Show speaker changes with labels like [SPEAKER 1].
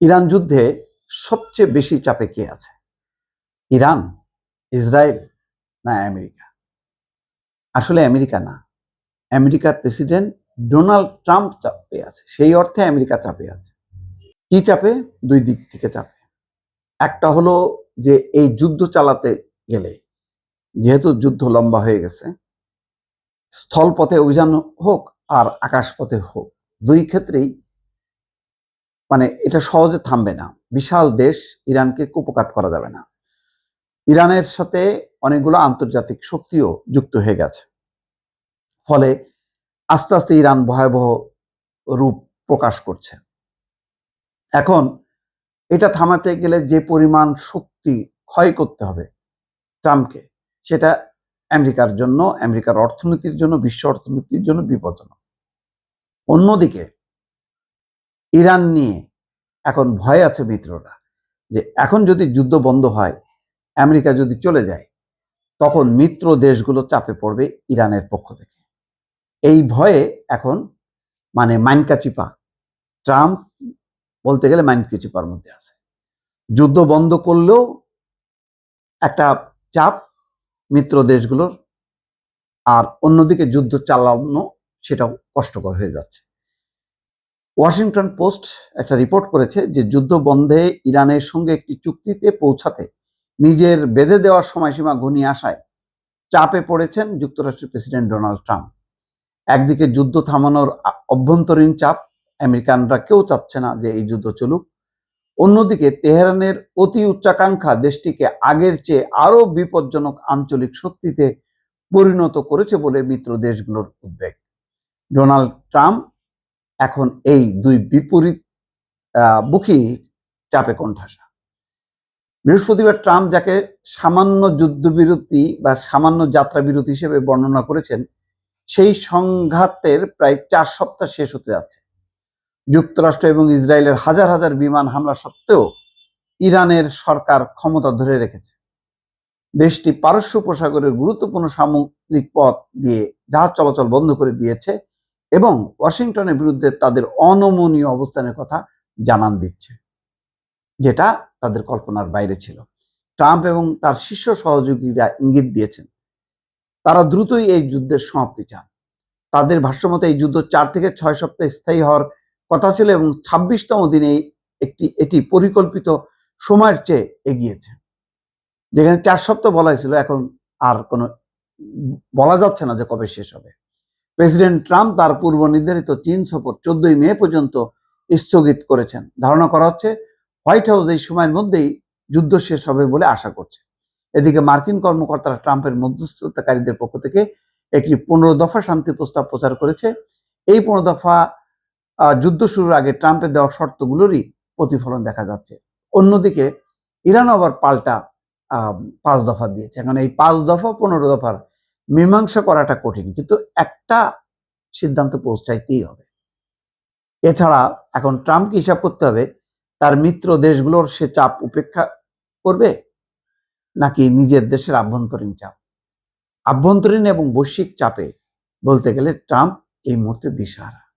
[SPEAKER 1] Iran যুদ্ধে সবচেয়ে বেশি চাপে কে আছে? ইরান, ইসরায়েল না আমেরিকা? আসলে আমেরিকা না, আমেরিকার প্রেসিডেন্ট ডোনাল্ড ট্রাম্প চাপে আছে। সেই অর্থে আমেরিকা চাপে আছে। কি চাপে? দুই দিক থেকে চাপে। একটা হলো যে এই যুদ্ধ চালাতে গেলে, যেহেতু যুদ্ধ লম্বা হয়ে গেছে, স্থলপথে অভিযান হোক আর আকাশপথে হোক, দুই ক্ষেত্রেই এটা সহজে থামবে না। বিশাল দেশ ইরানকে কুপকাত করা যাবে না। ইরানের সাথে অনেকগুলো আন্তর্জাতিক শক্তিও যুক্ত হয়ে গেছে। ফলে আস্তে আস্তে ইরান ভয়াবহ রূপ প্রকাশ করছে। এখন এটা থামাতে গেলে যে পরিমাণ শক্তি ক্ষয় করতে হবে ট্রাম্পকে, সেটা আমেরিকার জন্য, আমেরিকার অর্থনীতির জন্য, বিশ্ব অর্থনীতির জন্য বিপজ্জনক। অন্যদিকে ইরান নিয়ে এখন ভয় আছে মিত্ররা, যে এখন যদি যুদ্ধ বন্ধ হয়, আমেরিকা যদি চলে যায়, তখন মিত্র দেশগুলো চাপে পড়বে ইরানের পক্ষ থেকে। এই ভয়ে এখন মাইনকাচিপা, ট্রাম্প বলতে গেলে মাইনকাচিপার মধ্যে আছে। যুদ্ধ বন্ধ করলেও একটা চাপ মিত্র দেশগুলোর, আর অন্যদিকে যুদ্ধ চালানো সেটাও কষ্টকর হয়ে যাচ্ছে। ওয়াশিংটন পোস্ট একটা রিপোর্ট করেছে যে যুদ্ধ বন্ধে ইরানের সঙ্গে একটি চুক্তিতে পৌঁছাতে নিজের বেঁধে দেওয়ার সময়সীমা ঘনিয়ে আসায় চাপে পড়েছেন যুক্তরাষ্ট্রের প্রেসিডেন্ট ডোনাল্ড ট্রাম্প। একদিকে যুদ্ধ থামানোর অভ্যন্তরীণ চাপ, আমেরিকানরা কেউ চাচ্ছে না যে এই যুদ্ধ চলুক। অন্যদিকে তেহরানের অতি উচ্চাকাঙ্ক্ষা দেশটিকে আগের চেয়ে আরো বিপজ্জনক আঞ্চলিক শক্তিতে পরিণত করেছে বলে মিত্র দেশগুলোর উদ্বেগ। ডোনাল্ড ট্রাম্প এখন এই দুই বিপরীত মুখী চাপে কোণঠাসা। বৃহস্পতিবার ট্রাম্প যাকে সামান্য যুদ্ধবিরতি বা সামান্য যাত্রা বিরতি হিসেবে বর্ণনা করেছেন, সেই সংঘাতের প্রায় 4 সপ্তাহ শেষ হতে যাচ্ছে। যুক্তরাষ্ট্র এবং ইসরায়েলের হাজার হাজার বিমান হামলা সত্ত্বেও ইরানের সরকার ক্ষমতা ধরে রেখেছে। দেশটি পারস্য উপসাগরের গুরুত্বপূর্ণ সামুদ্রিক পথ দিয়ে জাহাজ চলাচল বন্ধ করে দিয়েছে এবং ওয়াশিংটনের বিরুদ্ধে তাদের অনমনীয় অবস্থানের কথা জানান দিচ্ছে, যেটা তাদের কল্পনার বাইরে ছিল। ট্রাম্প এবং তার শীর্ষ সহযোগীরা ইঙ্গিত দিয়েছেন তারা দ্রুতই এই যুদ্ধের সমাপ্তি চান। তাদের ভাষ্যমতে এই যুদ্ধ 4 থেকে 6 সপ্তাহ স্থায়ী হওয়ার কথা ছিল এবং 26তম দিনে এটি পরিকল্পিত সময়ের চেয়ে এগিয়েছে। যেখানে 4 সপ্তাহ বলা হয়েছিল, এখন আর কোনো বলা যাচ্ছে না যে কবে শেষ হবে। প্রেসিডেন্ট ট্রাম্প তার পূর্ব নির্ধারিত চীন সফর 14 মে পর্যন্ত স্থগিত করেছেন। ধারণা করা হচ্ছে হোয়াইট হাউস এই সময়ের মধ্যেই যুদ্ধ শেষ হবে বলে আশা করছে। এদিকে মার্কিন কর্মকর্তারা ট্রাম্পের মধ্যস্থতাকারীদের পক্ষ থেকে একটি 15 দফা শান্তি প্রস্তাব প্রচার করেছে। এই 15 দফা যুদ্ধ শুরুর আগে ট্রাম্পের দেওয়া শর্তগুলোরই প্রতিফলন দেখা যাচ্ছে। অন্যদিকে ইরান আবার পাল্টা 5 দফা দিয়েছে। এখন এই 5 দফা 15 দফার মীমাংসা করাটা কঠিন, কিন্তু একটা সিদ্ধান্ত পৌঁছাইতেই হবে। এছাড়া এখন ট্রাম্পকে হিসাব করতে হবে তার মিত্র দেশগুলোর সে চাপ উপেক্ষা করবে নাকি নিজের দেশের আভ্যন্তরীণ চাপ। আভ্যন্তরীণ এবং বৈশ্বিক চাপে বলতে গেলে ট্রাম্প এই মুহূর্তে দিশাহারা।